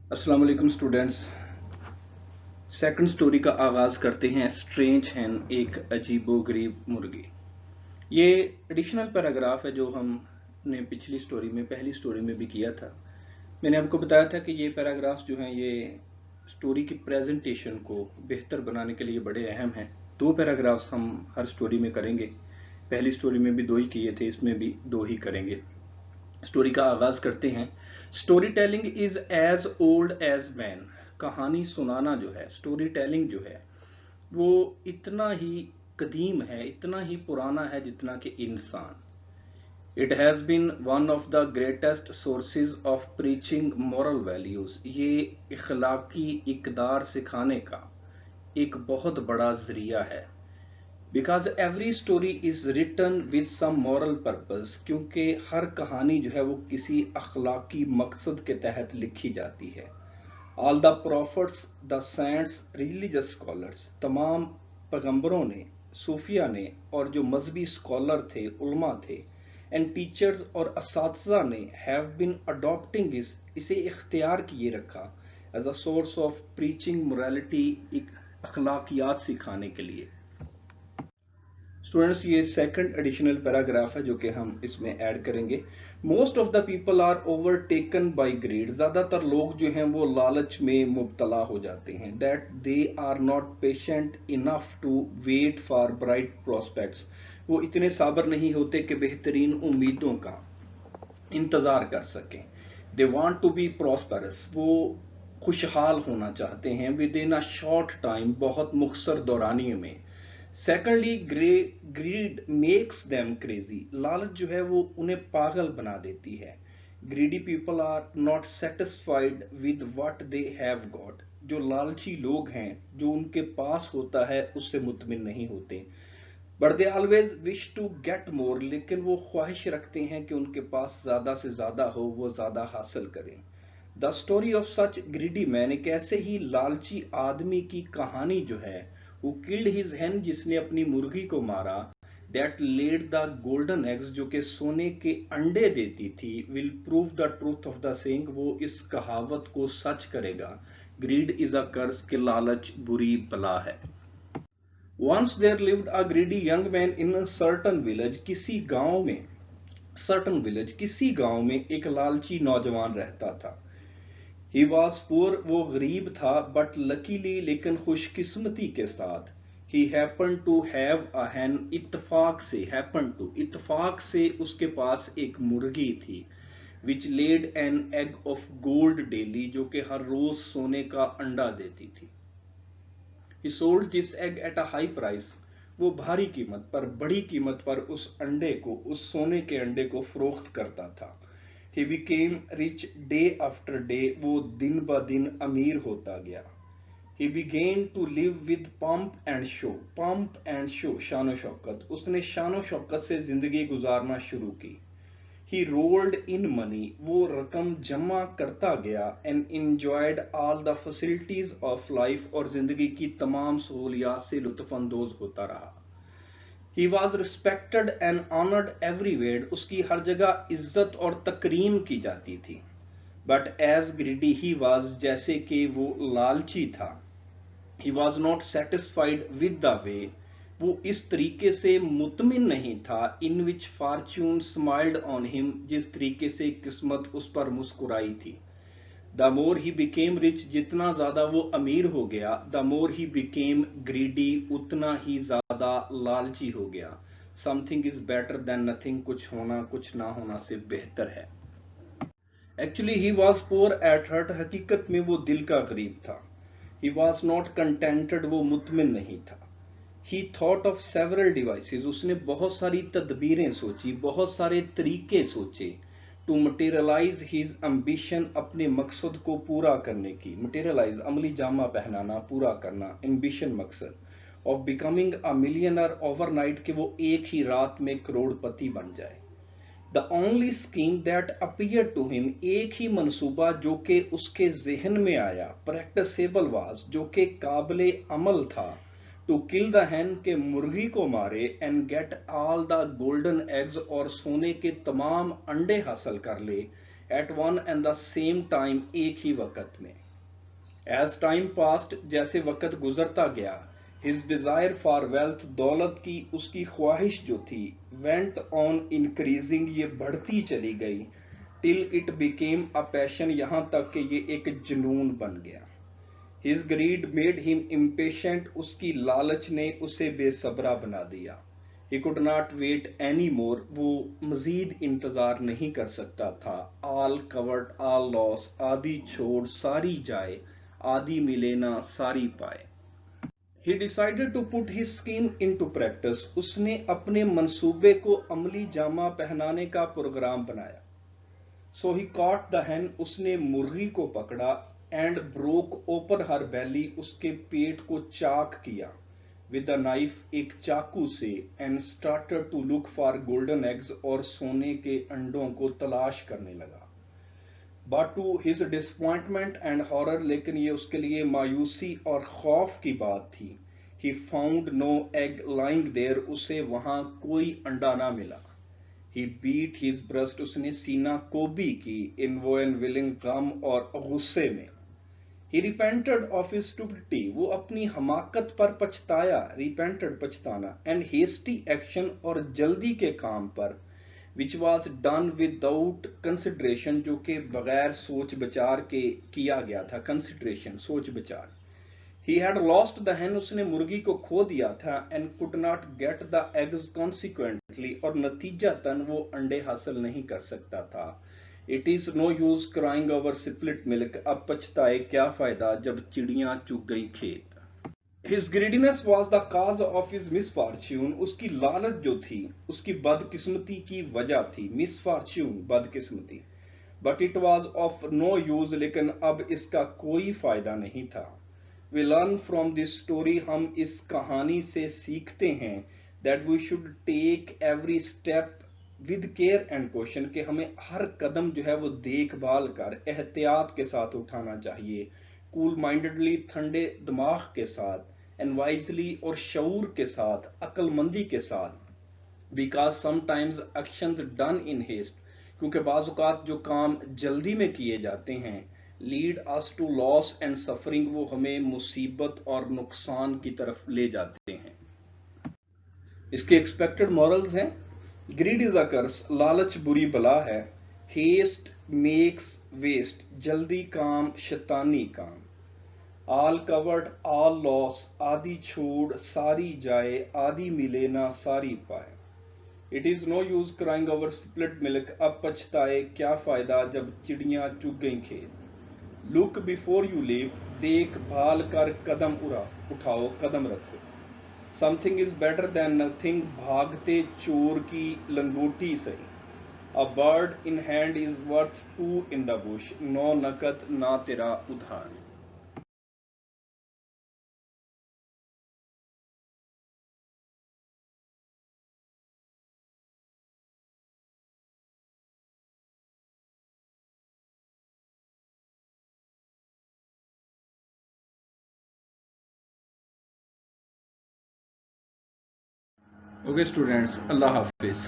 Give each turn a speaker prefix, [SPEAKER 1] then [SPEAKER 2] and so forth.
[SPEAKER 1] अस्सलाम वालेकुम students. Second story का आगाज करते हैं। स्ट्रेंज हैन, एक अजीबो गरीब मुर्गी। ये एडिशनल पैराग्राफ है जो हमने पिछली स्टोरी में, पहली स्टोरी में भी किया था। मैंने आपको बताया था कि ये पैराग्राफ्स जो हैं ये स्टोरी की प्रेजेंटेशन को बेहतर बनाने के लिए बड़े अहम हैं। दो पैराग्राफ्स हम हर स्टोरी में करेंगे। पहली स्टोरी में भी दो ही किए थे, इसमें भी दो ही करेंगे। स्टोरी का आगाज करते हैं। Story telling is as old as man. कहानी सुनाना जो है, स्टोरी टेलिंग जो है, वो इतना ही कदीम है, इतना ही पुराना है जितना कि इंसान। It has been one of the greatest sources of preaching moral values. ये इखलाकी इकदार सिखाने का एक बहुत बड़ा जरिया है। Because every story is written with some moral purpose, क्योंकि हर कहानी जो है वो किसी अखलाकी मकसद के तहत लिखी जाती है। All the profits, the saints, religious scholars, तमाम पैगंबरों ने, सूफिया ने और जो मजहबी स्कॉलर थे, उलमा थे, एंड टीचर्स और असातिज़ा ने हैव बीन अडॉप्टिंग इसे इख्तियार किए रखा as a source of preaching morality, एक अखलाकियात सिखाने के लिए। स्टूडेंट्स, ये सेकंड एडिशनल पैराग्राफ है जो कि हम इसमें ऐड करेंगे। Most of the people are overtaken by greed. ज्यादातर लोग जो हैं वो लालच में मुब्तला हो जाते हैं। That they are not patient enough to wait for bright prospects. वो इतने साबर नहीं होते कि बेहतरीन उम्मीदों का इंतजार कर सकें। They want to be prosperous. वो खुशहाल होना चाहते हैं within a short time, बहुत मुख्तसर दौरानिए में। Secondly, greed makes them crazy. लालच जो है वो उन्हें पागल बना देती है। Greedy people are not satisfied with what they have got. जो लालची लोग हैं, जो उनके पास होता है उससे मुतमिन नहीं होते। But they always wish to get more. लेकिन वो ख्वाहिश रखते हैं कि उनके पास ज्यादा से ज्यादा हो, वो ज्यादा हासिल करें। The story of such greedy man, एक ऐसे ही लालची आदमी की कहानी जो है, who killed his hen, जिसने अपनी मुर्गी को मारा, that laid the golden eggs, जो कि सोने के अंडे देती थी, will prove the truth of the saying, वो इस कहावत को सच करेगा। greed is a curse, कि लालच बुरी बला है। Once there lived a greedy young man in a certain village, किसी गांव में, certain village, किसी गांव में एक लालची नौजवान रहता था। He was poor, वो गरीब था, but luckily, लेकिन खुशकिस्मती के साथ, he happened to have a hen, इत्तफाक से, happened to, इत्तफाक से उसके पास एक मुर्गी थी, which laid an egg of gold daily, जो कि हर रोज सोने का अंडा देती थी। He sold this egg at a high price, वो भारी कीमत पर, बड़ी कीमत पर उस अंडे को, उस सोने के अंडे को फरोख्त करता था। He became rich day after day, वो दिन ब दिन अमीर होता गया। He began to live with pomp and show, pomp and show, शानो Shaukat, उसने शानो शौकत से जिंदगी गुजारना शुरू की। He rolled in money, वो रकम जमा करता गया, and enjoyed all the facilities of life, और जिंदगी की तमाम सहूलियात से लुत्फानंदोज होता रहा। He was respected and honored everywhere, उसकी हर जगह इज्जत और तकरीम की जाती थी। But as greedy he was, जैसे कि वो लालची था, he was not satisfied with the way, वो इस तरीके से मुतमिन नहीं था, in which fortune smiled on him, जिस तरीके से किस्मत उस पर मुस्कुराई थी। The more he became rich, जितना ज्यादा वो अमीर हो गया, the more he became greedy, उतना ही ज्यादा लालची हो गया। Something is better than nothing, कुछ होना कुछ ना होना से बेहतर है। Actually he was poor at heart, हकीकत में वो दिल का गरीब था। ही वॉज नॉट कंटेंटेड, वो मुतमिन नहीं था। ही थॉट ऑफ सेवरल डिवाइसेस, उसने बहुत सारी तदबीरें सोची, बहुत सारे तरीके सोचे, टू मटेरियलाइज हिज एम्बिशन, अपने मकसद को पूरा करने की। मटेरियलाइज अमली जामा पहनाना, पूरा करना, एम्बिशन मकसद। Of becoming a millionaire overnight, कि वो एक ही रात में करोड़पति बन जाए। The only scheme that appear to him, एक ही मनसूबा जो कि उसके जहन में आया, प्रैक्टिसेबल वाज, जो कि काबिल अमल था, टू किल द हैन, के मुर्गी को मारे, and get all the golden eggs, और सोने के तमाम अंडे हासिल कर ले, at one and the same time, एक ही वक्त में। एज टाइम पास्ट, जैसे वक्त गुजरता गया, हिज डिजायर फॉर वेल्थ, दौलत की उसकी ख्वाहिश जो थी, वेंट ऑन इंक्रीजिंग, ये बढ़ती चली गई, till it became a passion, यहां तक कि ये एक जुनून बन गया। His greed made him impatient, उसकी लालच ने उसे बेसब्रा बना दिया। He could not wait any more, वो मजीद इंतजार नहीं कर सकता था। ऑल कवर्ड ऑल लॉस, आदि छोड़ सारी जाए, आदि मिले ना सारी पाए। He decided to put his scheme into practice, उसने अपने मंसूबे को अमली जामा पहनाने का प्रोग्राम बनाया। सो ही कॉट द हैन, उसने मुर्गी को पकड़ा, एंड ब्रोक ओपन हर बैली, उसके पेट को चाक किया, विद द नाइफ, एक चाकू से, and started to look for golden eggs, और सोने के अंडों को तलाश करने लगा। But to his disappointment and horror, लेकिन ये उसके लिए मायूसी और खौफ की बात थी। He found no egg lying there, उसे वहां कोई अंडा ना मिला। ही बीट हिज ब्रेस्ट, उसने सीना कोबी की, इन वो एन विलिंग, गम और गुस्से में। ही रिपेंटेड ऑफ हिज स्टुपिडिटी, वो अपनी हमाकत पर पछताया, रिपेंटेड पछताना, एंड हेस्टी एक्शन, और जल्दी के काम पर, which was done without consideration, जो कि बगैर सोच विचार के किया गया था। कंसिडरेशन, सोच विचार। He had lost the hen, उसने मुर्गी को खो दिया था, and could not get the eggs consequently, और नतीजतन वो अंडे हासिल नहीं कर सकता था। It is no use crying over spilt milk, अब पछताए क्या फायदा जब चिड़ियां चुग गई खेत। His greediness was the cause of his misfortune, उसकी लालच जो थी उसकी बदकिस्मती की वजह थी। मिसफॉर्च्यून, बदकिस्मती। But it was of no use, लेकिन अब इसका कोई फायदा नहीं था। We learn from this story, हम इस कहानी से सीखते हैं, that we should take every step with care and question, कि हमें हर कदम जो है वो देखभाल कर एहतियात के साथ उठाना चाहिए। कूल माइंडेडली, ठंडे दिमाग के साथ, एंड वाइजली, और शऊर के साथ, अक्लमंदी के साथ। Because sometimes actions done in haste, क्योंकि बाजुकात जो काम जल्दी में किए जाते हैं, lead us to loss and suffering, वो हमें मुसीबत और नुकसान की तरफ ले जाते हैं। इसके एक्सपेक्टेड मॉरल्स हैं, ग्रीड इज अ कर्स, लालच बुरी बला है। हेस्ट मेक्स वेस्ट, जल्दी काम शैतानी काम। ऑल कवर्ड ऑल लॉस, आदि छोड़ सारी जाए, आदि मिले ना सारी पाए। It is no use crying over split milk, अब पछताए क्या फायदा जब चिड़ियां चुग गई खेत। लुक बिफोर यू लीव, देख भाल कर कदम उठाओ, कदम रखो। Something is better than nothing, भागते चोर की लंगोटी सही। A bird in hand is worth two in the bush, नो नकद ना तेरा उधार। ओके स्टूडेंट्स, अल्लाह हाफिज।